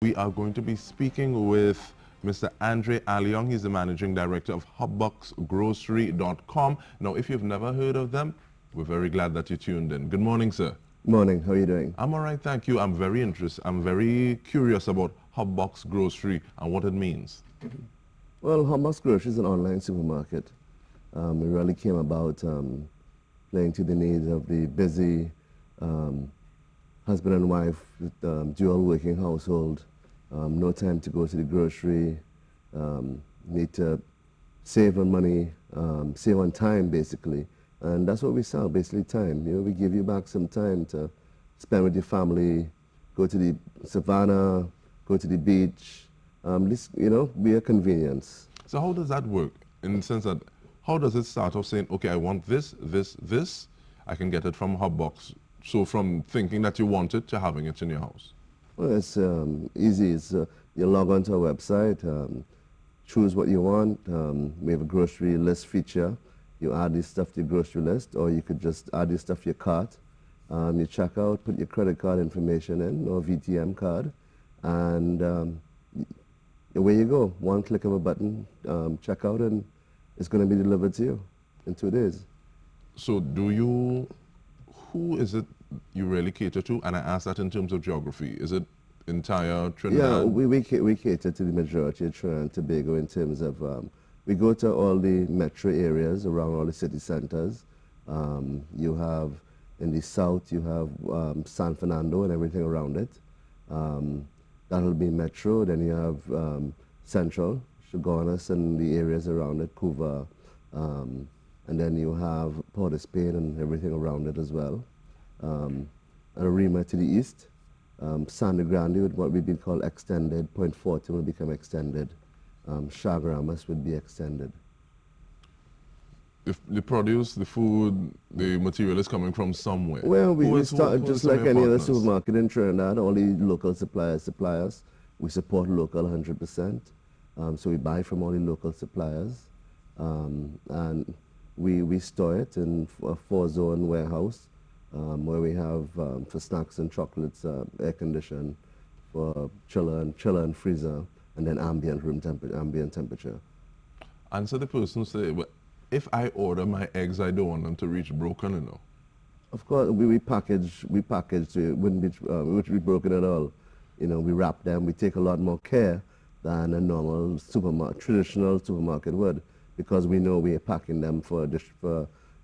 We are going to be speaking with Mr. Aleong. He's the Managing Director of HubBoxGrocery.com. Now, if you've never heard of them, we're very glad that you tuned in. Good morning, sir. Morning. How are you doing? I'm all right, thank you. I'm very interested. I'm very curious about HubBox Grocery and what it means. Well, HubBox Grocery is an online supermarket. It really came about playing to the needs of the busy husband and wife with dual working household. No time to go to the grocery. Need to save on money, save on time, basically. And that's what we sell, basically time. You know, we give you back some time to spend with your family, go to the savannah, go to the beach. Be a convenience. So how does that work? In the sense that, how does it start off saying, okay, I want this, I can get it from HubBox. So from thinking that you want it to having it in your house? Well, it's easy. You log onto our website, choose what you want. We have a grocery list feature. You add this stuff to your grocery list, or you could just add this stuff to your cart. You check out, put your credit card information in, or VTM card, and away you go. One click of a button, check out, and it's going to be delivered to you in 2 days. So who is it you really cater to? And I ask that in terms of geography. Is it entire Trinidad? Yeah, we cater to the majority of Trinidad and Tobago in terms of, we go to all the metro areas around all the city centers. You have, in the south, you have San Fernando and everything around it. That'll be metro. Then you have central, Chaguanas and the areas around it, Cuba. And then you have Port of Spain and everything around it as well. Arima to the east. Sangre Grande with what would be called extended. Point Fortin will become extended. Chaguaramas would be extended. The produce, the food, the material is coming from somewhere. Well, we start just like any other supermarket in Trinidad. All the local suppliers supply us. We support local 100%. So we buy from all the local suppliers. And we store it in a 4-zone warehouse where we have for snacks and chocolates, air conditioned, for chiller and freezer, and then ambient temperature. Answer the person say, well, if I order my eggs, I don't want them to reach broken, you know. Of course, we package so it wouldn't be broken at all. You know, we wrap them. We take a lot more care than a normal traditional supermarket would, because we know we're packing them for you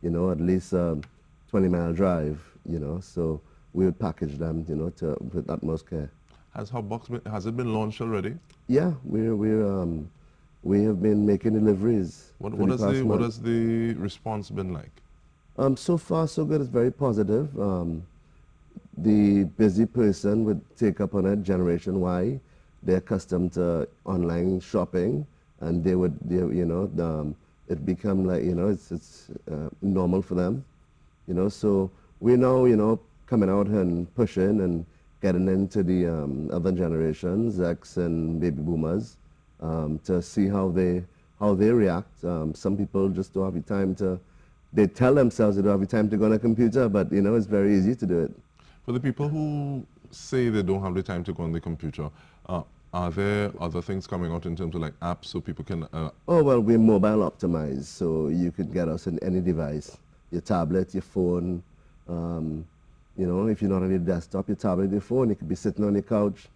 know, at least 20-mile drive. You know, so we would package them, you know, with utmost care. Has it been launched already? Yeah, we have been making deliveries. What has the response been like? So far, so good. It's very positive. The busy person would take up on it, Generation Y. They're accustomed to online shopping, and it become like, you know, it's normal for them. You know, so we're now, you know, coming out and pushing and getting into the other generations, X and baby boomers, to see how they react. Some people just don't have the time to. They tell themselves they don't have the time to go on a computer, but you know, it's very easy to do it. For the people who say they don't have the time to go on the computer, are there other things coming out in terms of like apps so people can? Oh well, we're mobile optimized, so you could get us in any device, your tablet, your phone. You know, if you're not on your desktop, your tablet, your phone, you could be sitting on your couch,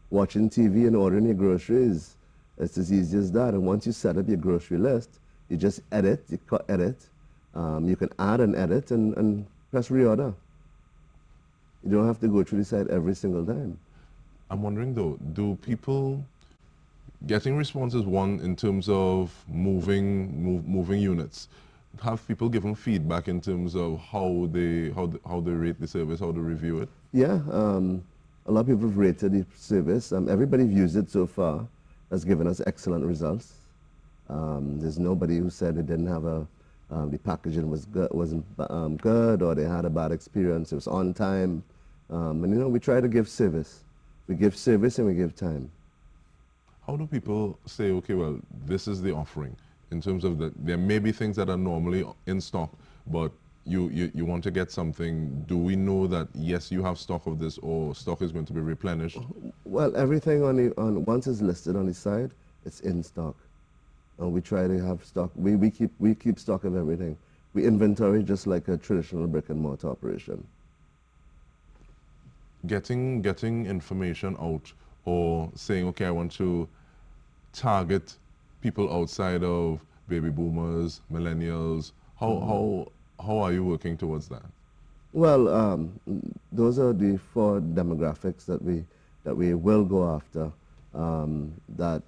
watching TV and ordering your groceries. It's as easy as that. And once you set up your grocery list, you just edit, you edit. You can add and edit and press reorder. You don't have to go through the site every single time. I'm wondering though, do people getting responses, one, in terms of moving units, have people given feedback in terms of how they rate the service, how they review it? Yeah, a lot of people have rated the service. Everybody who's used it so far has given us excellent results. There's nobody who said they didn't have the packaging wasn't good, or they had a bad experience. It was on time, and you know, we try to give service. We give service and we give time. How do people say, okay, well, this is the offering? In terms of there may be things that are normally in stock, but you want to get something, do we know that, yes, you have stock of this or stock is going to be replenished? Well, everything once it's listed on the site, it's in stock. And we try to have stock. We keep stock of everything. We inventory just like a traditional brick and mortar operation. Getting information out or saying, okay, I want to target people outside of baby boomers, millennials. How are you working towards that? Well, those are the four demographics that we will go after. That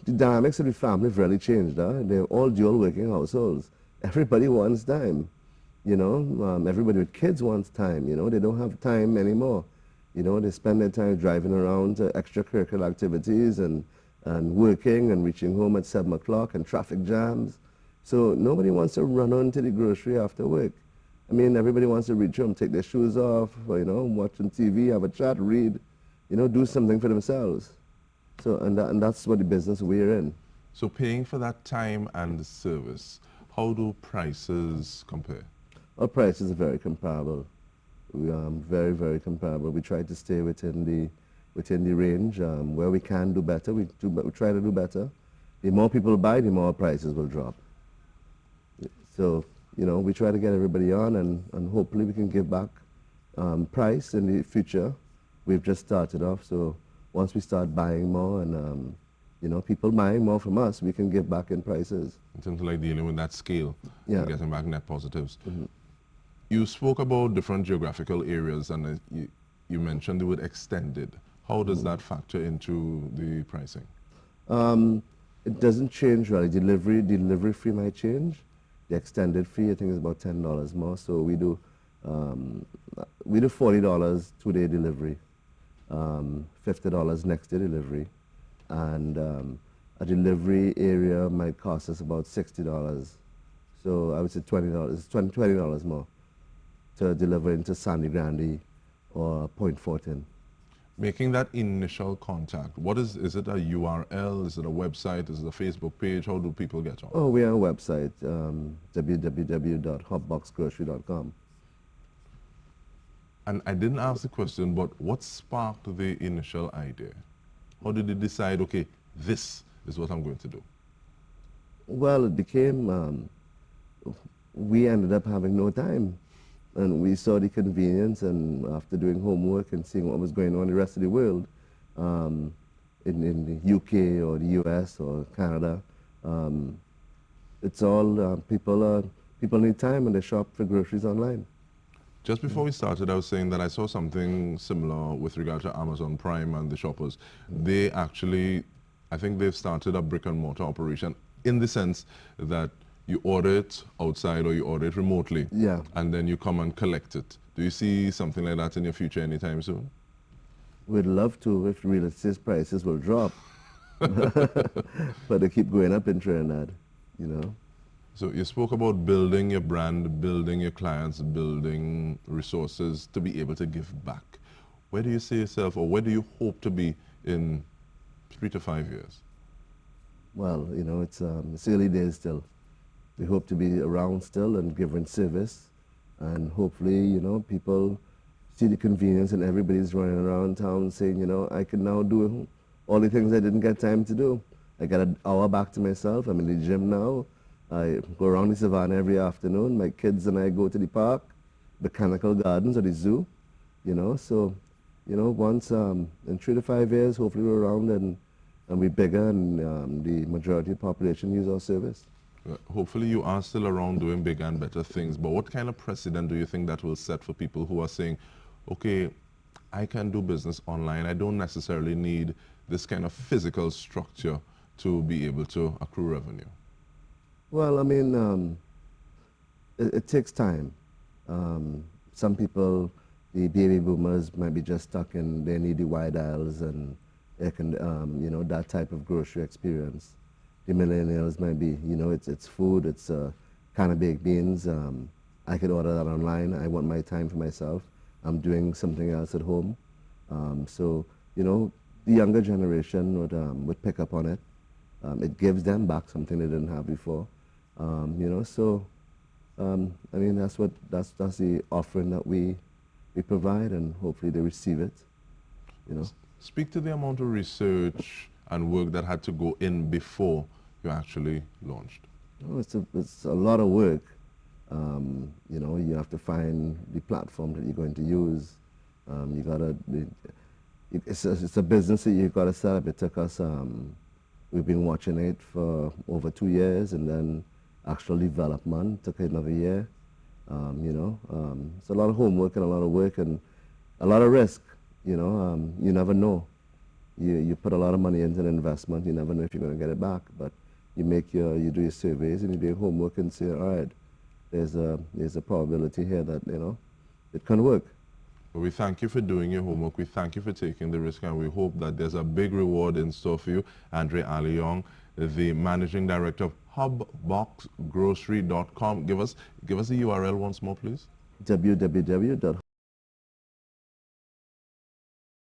the dynamics of the family have really changed. They're all dual working households. Everybody wants time. You know, everybody with kids wants time. You know, they don't have time anymore. You know, they spend their time driving around to extracurricular activities and working and reaching home at 7 o'clock and traffic jams. So nobody wants to run on to the grocery after work. I mean, everybody wants to reach home, take their shoes off, you know, watching TV, have a chat, read, you know, do something for themselves. So, and that's what the business we're in. So paying for that time and the service, how do prices compare? Our prices are very comparable. We are very, very comparable. We try to stay within the range. Where we can do better, we try to do better. The more people buy, the more prices will drop. So, you know, we try to get everybody on, and hopefully we can give back price in the future. We've just started off, so once we start buying more and, you know, people buying more from us, we can give back in prices. In terms of like dealing with that scale and getting back net positives. Mm-hmm. You spoke about different geographical areas and you mentioned the word extended. How does that factor into the pricing? It doesn't change really. Delivery fee might change. The extended fee, I think, is about $10 more. So we do $40 two-day delivery, $50 next day delivery, and a delivery area might cost us about $60. So I would say $20 more to deliver into Sandy Grande or Point Fortin. Making that initial contact, what is it a URL? Is it a website? Is it a Facebook page? How do people get on? Oh, we have a website, www.hubboxgrocery.com. And I didn't ask the question, but what sparked the initial idea? How did you decide, okay, this is what I'm going to do? Well, it became, we ended up having no time. And we saw the convenience, and after doing homework and seeing what was going on in the rest of the world, in the UK or the US or Canada, it's all, people need time and they shop for groceries online. Just before we started, I was saying that I saw something similar with regard to Amazon Prime and the shoppers. They actually, I think they've started a brick and mortar operation in the sense that you order it outside or you order it remotely, and then you come and collect it. Do you see something like that in your future anytime soon? We'd love to if real estate prices will drop. But they keep going up in Trinidad, you know. So you spoke about building your brand, building your clients, building resources to be able to give back. Where do you see yourself, or where do you hope to be in 3 to 5 years? Well, you know, it's early days still. We hope to be around still and giving service, and hopefully, you know, people see the convenience and everybody's running around town saying, you know, I can now do all the things I didn't get time to do. I got an hour back to myself. I'm in the gym now. I go around the savannah every afternoon. My kids and I go to the park, botanical gardens or the zoo, you know. So, you know, once in 3 to 5 years, hopefully we're around and we're bigger and the majority of the population use our service. Hopefully you are still around doing bigger and better things, but what kind of precedent do you think that will set for people who are saying, okay, I can do business online. I don't necessarily need this kind of physical structure to be able to accrue revenue? Well, I mean, it takes time. Some people, the baby boomers, might be just stuck in, they need the wide aisles and they can, you know, that type of grocery experience. The millennials might be, you know, it's food, it's kind of baked beans. I could order that online. I want my time for myself. I'm doing something else at home. So, you know, the younger generation would pick up on it. It gives them back something they didn't have before. You know, so I mean, that's the offering that we provide, and hopefully they receive it, you know. Speak to the amount of research and work that had to go in before you actually launched. Oh, it's a lot of work. You know, you have to find the platform that you're going to use. You gotta, it's a business that you've got to set up. It took us, we've been watching it for over 2 years, and then actual development took another year. You know, it's a lot of homework and a lot of work and a lot of risk. You know, you never know. You put a lot of money into an investment. You never know if you're going to get it back. But you do your surveys and you do your homework and say, all right, there's a probability here that, you know, it can work. Well, we thank you for doing your homework. We thank you for taking the risk, and we hope that there's a big reward in store for you. Andre Aleong, the Managing Director of HubBoxGrocery.com. Give us the URL once more, please. www